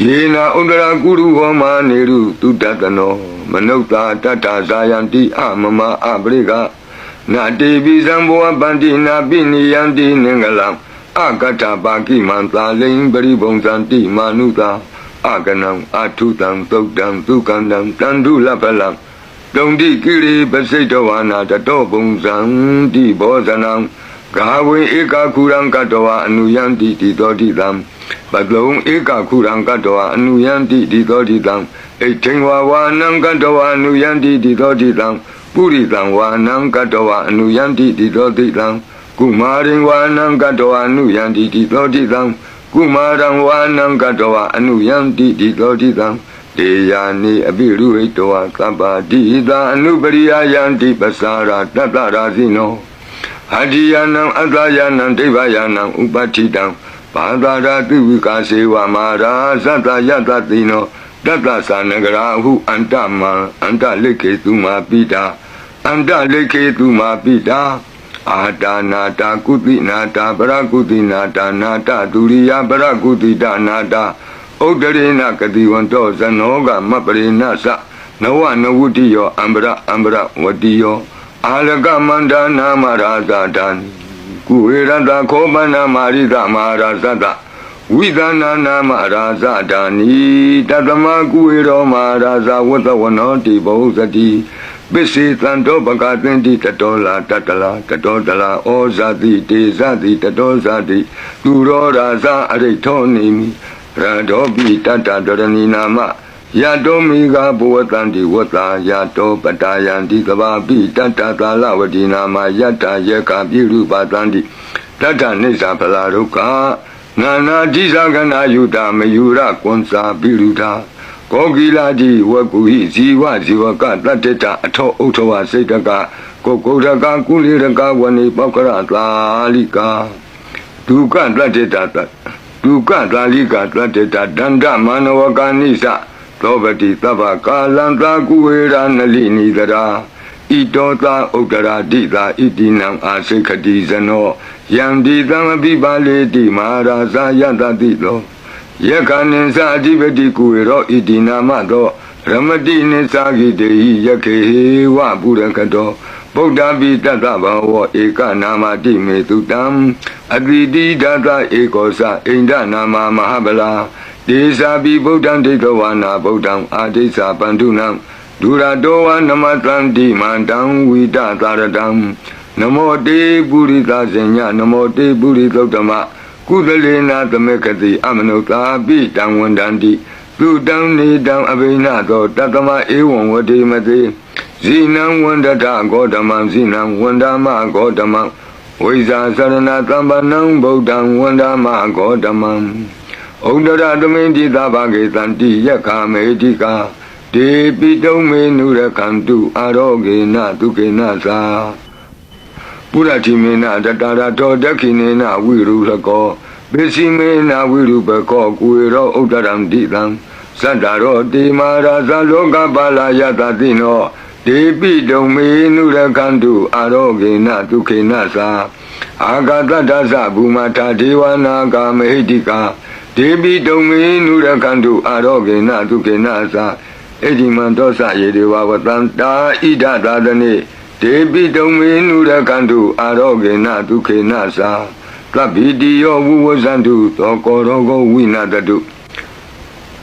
ယေနာဥဒရာကုရုဟောမာနေရုတုတတနောမနုဿာတတ္တဇာယန္တိအမမအပရိကနာတေပိဇံဘောပန္တိနာပိနိယန္တိနင်္ဂလံအကတ္ထပါကိမန္တာလိံပရိဘုံဇန္တိမာနုသာအကနံအထုတံသုတ်တံသုကန္တံတန္တုလပလံတုံတိကိရိပစိတဝါနာတတောဘုံဇံတိဘောဇနံဂါဝေဧကခုရံကတဝအနုယန္တိတိသောတိတံပတလုံးဧကခုရံကတဝအနုယန္တိတိသောတိတံဣဋ္ဌိဝါဝါနံကတဝအနုယန္တိတိသောတိတံပုရိသံဝါနံကတဝအနုယန္တိတိသောတိတံကုမာရိဝါနံကတဝအနုယန္တိတိသောတိတံကုမာရံဝါနံကတဝအနုယန္တိတိသောတိတံတေယာနိအပိရုဟိတဝသဗ္ဗတိသာအနုပရိယယန္တိပစ္စာရတတ္တရာဇိနောအတ္တိယနံအတ္တယနံဒိဗ္ဗယနံဥပဋ္ဌိတံဘာသာရာတိဝိကာစေဝမာရာသတ္တယတတိနောတတ္တသနဂရာဟုအန္တမံအန္တလိခေတုမာပိတာအန္တလိခေတုမာပိတာအာတာနာတာကုတိနာတာပရကုတိနာတာနာတာဒုရိယပရကုတိတာနာတာဥဒ္ဒရေနကတိဝန္တောဇနောကမပရိနသနဝနဝုတိယောအံပရဝတိယောအာလကမန္တနာမရာဇဒံကုဝေရတခောပနာမာရိသမဟာရာဇတဝိသနာနာမရာဇဒာနိတတမကုဝေရောမဟာရာဇဝတ္တဝနောတိဘောဇတိပစ္စေတံတောပကသင်တိတတောလာတတလာတတောတလာဩဇာတိတေဇတိတတောဇာတိသူရောရာဇအရိဋ္ဌောနိမိရတောပိတတ္တဒရဏီနာမ Yato miga buwatanti wata yato patayanti kabapi tata tala wadina ma yata yeka biru patanti tata nisa palaruka nana jisa gana yuta mayura konsa biruta kogila di wakuhi ziwa ziwaka tateta ato utowa setaka kokodaka kuliraka wani pakara talika duka tateta duka talika tateta danda manawaka nisa Tobati tava kalanta kuera nalini dara Itota utara dita itinam asekati zano Yandi tamapi bale di maharaza yata dito Yakaninsa adibeti kuero itinamato Ramati nisagi dehi yakehe wa burakato Buddha tata bawa eka nama di metutam Advidi tata ekosa inda nama mahabala Desa bi Buddham Dekawana Buddham Adesa Bandunam Duradowa Namatandi Mandam Vida Taradam Namo De Burita Zenya Namo De Burita Dhamma Kudalena Tamekati Amanota Bitam Wandandi Dudam Nidam Abinato Tatama Ewan Wadimati Zinam Wandata Godamam Zinam Wandama Godamam Wiza Sarana Tambanam Buddham Wandama Godamam Udara Domindi Dabage Tanti Yaka Medika De Pito Menura Kantu Aroge Na Duke Nasa Puratimena Datara Todakinena Wiru Lako Besimena Wiru Bako Kuiro Udaram Ditam Sandaro De Maraza Loga Bala Yatatino De Pito Menura Kantu Aroge Na Duke Nasa Agata Dasa Bumata Dewana Medika Debi Domi Nurakandu Aroge Na Duke Nasa Edimantosa Yedewa Watanta Ida Dadane Debi Domi Nurakandu Aroge Na Duke Nasa Klabidio Wuzandu Tokorogo Winadadu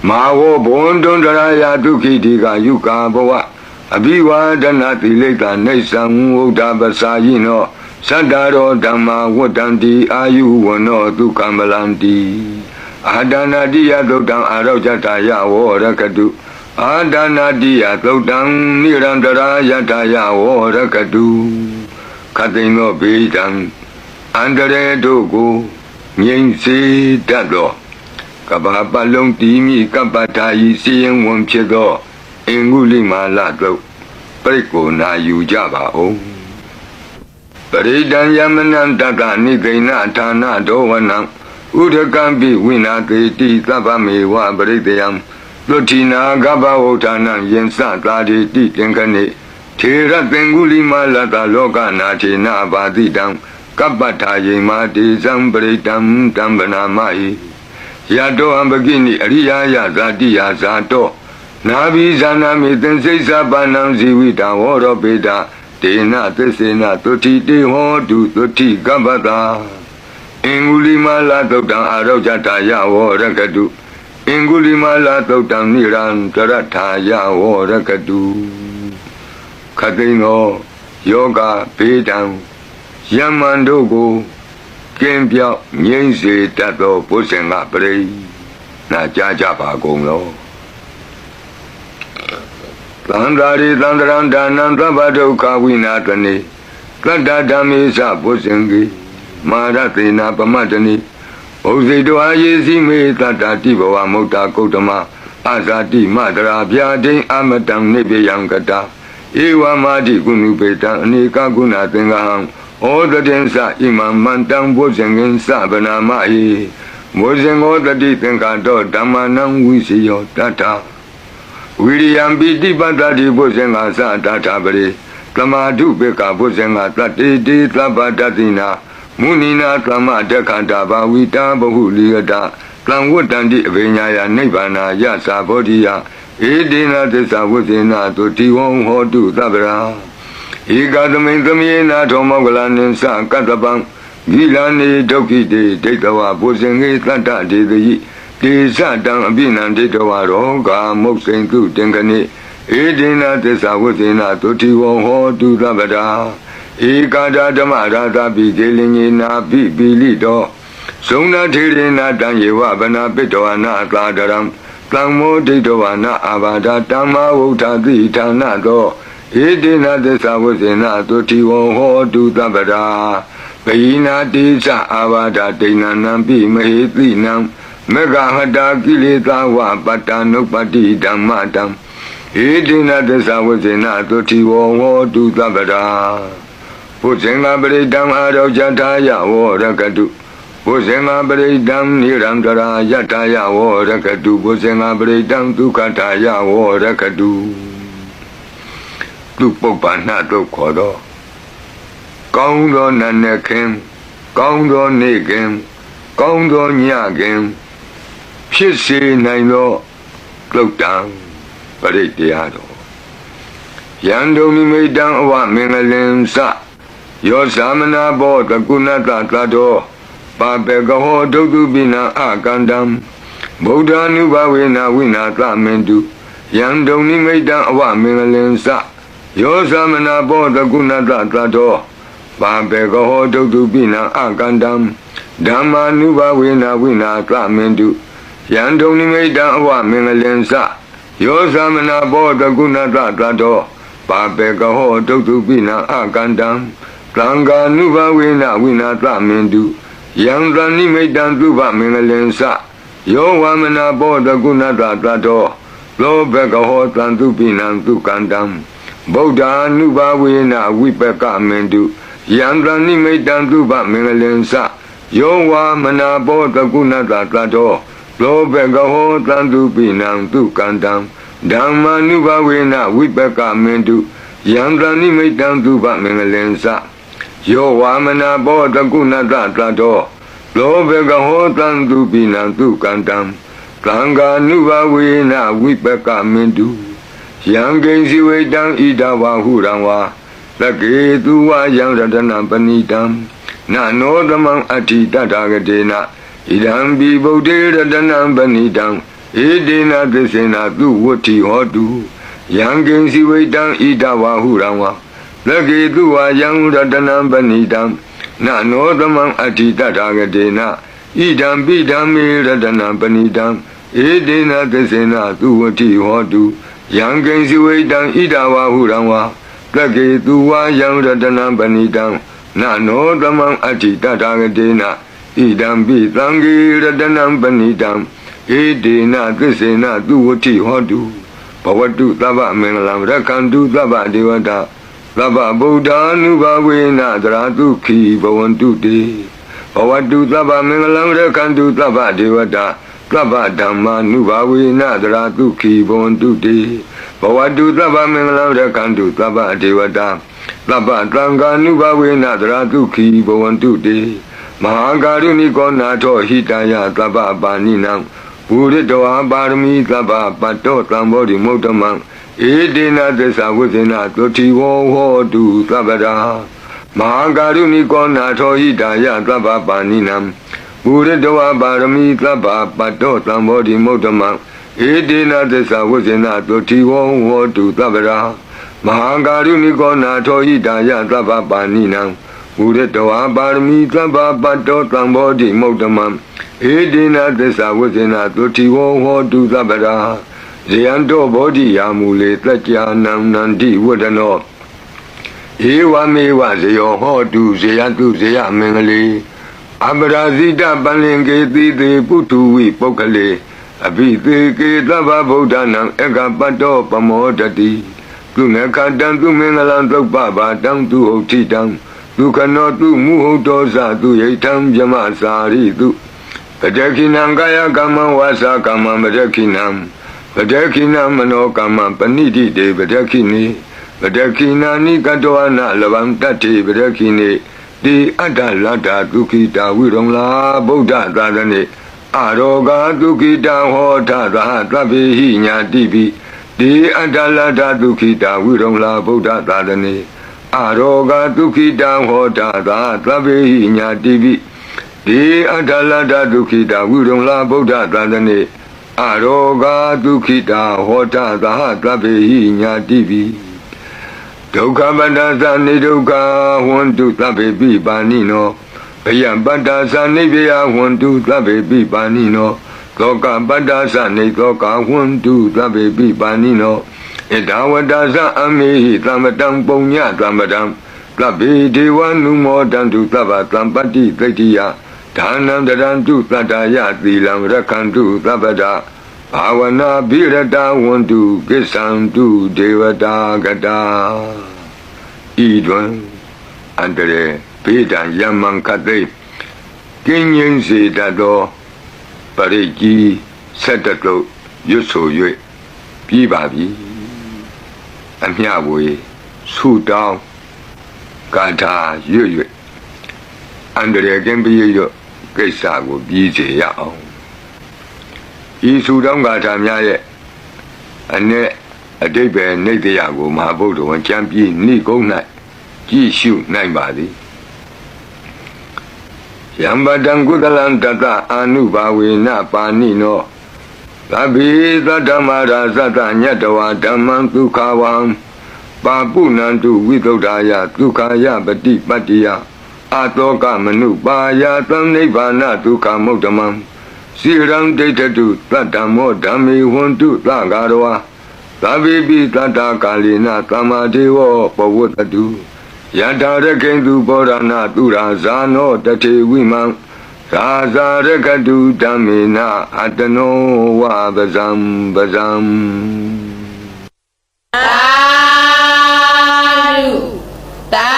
Mawo Bondondaraya Duki Diga Yuka Boa Abiwa Danati Leka Nesan Udabasayino Sandaro Dhamma Wadandi Ayu Wano Dukamalandi Adana dia todang arojata ya warakadu Adana dia todang nirandara yata ya warakadu Katino bidang Andare dogo Nyingsi dado Kapapalong timi kapatayi siyang wamchedo Inguli malato Preko na yujaba o Paridan yamanan taka nikaina tana dowanang Udakambi Winate Ti Tabame Wa Bridayam Lutina Gaba Otana Yensa Tadi Ti Tenkane Tera Tenguli Malata Loka Natina Badidam Kapata Yema Ti Zambridam Tambana Mai Yato Ambagini Ariya Yazati Yazato Nabi Zanami Tense Sabanam Ziwita Woro Beda Tena Tesena Toti Te Hodu Toti Gabata Ingulima Toktan Arojata Yawo Rakadu Ingulima Toktan Niran Tarata Yawo Rakadu Katino Yoga Pedam Yamandogo Kempia Nyense Tato Pusenga Pre Na Jaja Pagonglo Tandari Tandaranda Nantabado Kawinatani Kadadamisa Pusengi Maratina Pamatani Ozido Ayesi Me Tata Tibawa Mota Kotama Azati Madra Biadin Amatam Nebe Yankata Ewa Madi Gunupeta Nika Guna Tengahang O the Densa Imam Mantang Bosengen Sabana Mai Bosengo the Ditankato Damanang Wisio Tata William Biti Patati Bosenga Sa Tata Bari Tamadu Beka Bosenga Tati Di Tabatatina Munina Tama Dekanta Bawita Bahuliata Tangwutandi Vinyaya Nibana Yasa Bodia Edina Tesa Wuzina to Tiwon Hodu Tabra Igadame Tamina Tomogalanin San Katabang Gilani Doki de Detawa Bosengi Tata de the Tisatang Binan Detawa Roga Moxen to Tengani Edina Tesa Wuzina to Tiwon Hodu Tabra Ikada Damarada Bigelina Bilido Sona Tirina Danyewa Bana Pitoana Kladaram သံမောဒိဋ္ဌဝါနအာဘာဒဓမ္မဝုဋ္ဌတိဌာနသောဧတေနသစ္စာဝဇေနသုတိဝံဟောတုသဗ္ဗရာဘိနာတိသအာဘာဒဒိဏနံပိမဟေတိနံမေဃဟတာကိလေသာဝပတ္တနုပတ္တိဓမ္မတံဧတေနသစ္စာဝဇေနသုတိဝံဟောတုသဗ္ဗရာဘုဇင်္ဂပရိတံအာရောဇထာယဝရကတုဘုဇင်္ဂပရိတံနိရန္တရာယထာယဝရကတုဘုဇင်္ဂပရိတံဒုက္ခထာယဝရကတုသူပုပ္ပန္နတို့ခေါ်တော့ကောင်းသောနတ်နဲ့ခင်ကောင်းသောနေ့ခင်ကောင်းသောညခင်ဖြစ်စေနိုင်သောလုတ်တံပရိတရားတော်ယံဒုံနိမိတံအဝမင်္ဂလင်္စယောသမနာဘောတကုဏတသတ္တောပါပေကဟောဒုတုပိနာအကန္တံဗုဒ္ဓ ानु ဘဝေနဝိနာသမင်တုယံဒုံနိမိတံအဝမင်္ဂလင်္စယောသမနာဘောတကုဏတသတ္တောပါပေကဟောဒုတုပိနာအကန္တံဓမ္မာနုဘဝေနဝိနာသမင်တုယံဒုံနိမိတံအဝမင်္ဂလင်္စယောသမနာဘောတကုဏတသတ္တောပါပေကဟောဒုတုပိနာအကန္တံသံဃာနုဘဝေနဝိနာသမင်တုယံသနိမိတံသုဘမင်္ဂလင်္စယောဝမနာဘောတကုဏတသတ္တောလောဘကဟောသံသုပိနံသုကန္တံဗုဒ္ဓ ानु ဘဝေနဝိပကမင်တုယံသနိမိတံသုဘမင်္ဂလင်္စယောဝမနာဘောတကုဏတသတ္တောလောဘကဟောသံသုပိနံသုကန္တံဓမ္မာနုဘဝေနဝိပကမင်တုယံသနိမိတံသုဘမင်္ဂလင်္စယောဝမနာဘောတကုဏတသတ္တောလောဘကဟောသံသုပိနံသုကန္တံသံဃာနုဘဝေနဝိပကမင်တုယံကိဉ္စီဝေတံဣဒဝါဟုရံဝါသကေသူဝယံရတနံပဏိတံနနောသမံအဋ္ဌိတတဂတေနဣဒံပိဗုဒ္ဓေရတနံပဏိတံဧတေနသစ္စေနသူဝတ္ထိဟောတုယံကိဉ္စီဝေတံဣဒဝါဟုရံဝါသကေသူဝယံရတနံပဏိတံနနောသမံအဋ္ဌိတတဂတေနဣဒံပိဓမ္မေရတနံပဏိတံဧတေနသစ္စေနသူဝတ္ထိဟောတုယံကိဉ္စီဝေတံဣဒဝါဟုရံဝါသကေသူဝယံရတနံပဏိတံနနောသမံအဋ္ဌိတတဂတေနဣဒံပိသံဃေရတနံပဏိတံဧတေနသစ္စေနသူဝတ္ထိဟောတုဘဝတုသဗ္ဗမင်္ဂလံရက္ခန္တုသဗ္ဗဒေဝတာသဗ္ဗဗုဒ္ဓ ानु ဘဝေနသရတုခိဘဝန္တုတေဘဝတုသဗ္ဗမင်္ဂလံရက္ခန္တုသဗ္ဗဒေဝတာသဗ္ဗဓမ္မာ ानु ဘဝေနသရတုခိဘဝန္တုတေဘဝတုသဗ္ဗမင်္ဂလံရက္ခန္တုသဗ္ဗဒေဝတာသဗ္ဗသံဃာ ानु ဘဝေနသရတုခိဘဝန္တုတေမဟာကာရုဏိကောနာထောဟိတယသဗ္ဗပါဏိနံဘူရိတောပါရမီသဗ္ဗပတ္တောသံဘောဓိမုဒ္ဓမံဧတေနသစ္စာဝိဇ္ဇနာသုတိဝောဟောတုသဗ္ဗရာမဟာကာရုဏိကောနာထောဟိတယသဗ္ဗပါဏိနံဘူရိတောပါရမီသဗ္ဗပတ္တောသံဘောဓိမုဒ္ဓမံဧတေနသစ္စာဝိဇ္ဇနာသုတိဝောဟောတုသဗ္ဗရာမဟာကာရုဏိကောနာထောဟိတယသဗ္ဗပါဏိနံဘူရိတောပါရမီသဗ္ဗပတ္တောသံဘောဓိမုဒ္ဓမံဧတေနသစ္စာဝိဇ္ဇနာသုတိဝောဟောတုသဗ္ဗရာဇယံတောဘောဓိယာမူလေတကြာနံနန္တိဝဒနောဧဝမေဝဇယောဟောတုဇယတုဇယမင်္ဂလေအပရာဇိတပလင်ကေတိတေပုထုဝိပုဂ္ဂလေအဘိသေကေသဗ္ဗဗုဒ္ဓနာဧကပတ္တောပမောတတိသူနခတံသူမင်္ဂလံသုပ္ပဘာတံသူဟုတ်တိတံသူခနောသူမုဟုတ်တောဇသူယိထံဗြမစာရိတုပတခိနံကာယကမ္မဝါစာကမ္မပတခိနံပတခိနမနောကမ္မပဏိတိတေပတခိနိပတခိနာနိကတောအနလဗံတတ္တိပတခိနိတိအတ္တလတ္တဒုခိတာဝိရုံလာဗုဒ္ဓသာသနေအာရောဂဒုခိတံဟောထသာသဗ္ဗေဟိညာတိပိတိအတ္တလတ္တဒုခိတာဝိရုံလာဗုဒ္ဓသာသနေအာရောဂဒုခိတံဟောထသာသဗ္ဗေဟိညာတိပိတိအတ္တလတ္တဒုခိတာဝိရုံလာဗုဒ္ဓသာသနေအာရောဂဒုခိတာဟောထသာသဗ္ဗေဟိညာတိပိဒုက္ခပတ္တသနိဒုက္ခဝန္တုသဗ္ဗေပိပါဏိနောဘယပတ္တသနိဗ္ဗယဝန္တုသဗ္ဗေပိပါဏိနော သောကပတ္တသနေသောကဝန္တုသဗ္ဗေပိပါဏိနောဣဒဝတ္တသအမေဟိသမ္ပတံပုံညသမ္ပတံသဗ္ဗေဒေဝနုမောတံတုသဗ္ဗသံပတ္တိသိတ္တိယဒါနံတရံတုသတ္တယသီလံရခန္တုသဗ္ဗဒဘာဝနာဘိရတဝန္တုကိစ္ဆံတုဒေဝတာကတာဤတွင်အန္တရေဘေးဒံယမံခတ်သိကင်းငြိမ်းစေတတ်သောပရိကြီးဆက်တတုတ်ရွတ်ဆို၍ပြီးပါပြီအမျှဝေဆုတောင်းကာထာရွတ်၍အန္တရာယ်ကင်းပြီးရကိစ္စကိုပြီးစေရအောင်ဤဆုတောင်းကာထာများရဲ့အ내အတိတ်ပဲနေတရားကိုမဟာဗုဒ္ဓဝံကျမ်းပြီးဏိကုံး၌ကြည့်ရှုနိုင်ပါသည်ယံပတံကုသလံတတအာနုဘာဝေနပါဏိနောသဗ္ဗေသတ္တမရာသတ္တညတဝါဓမ္မံဒုက္ခဝံပါပုဏ္ဏန္တုဝိသုဒ္ဓာယဒုက္ခယပတိပတ္တိယအတောကမနုပါယသံနိဗ္ဗာနဒုက္ခမုဒ္ဓမံစိရံဒိဋ္ဌတုသတ္တမောဓမ္မေဝန္တုသဂါရဝါသဗ္ဗေပိတတ္တကာလေနသမ္မာဒေဝပဝတ္တုယထာရကိန္တုဘောရဏသူရာဇာနောတထေဝိမံသာဇာရကတုဓမ္မေနအတနောဝပဇံပဇံသာ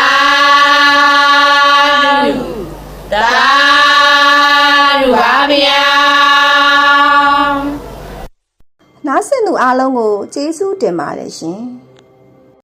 ဓုသာဓုပါဗျာနားဆင်သူအားလုံးကိုကျေးဇူးတင်ပါတယ်ရှင်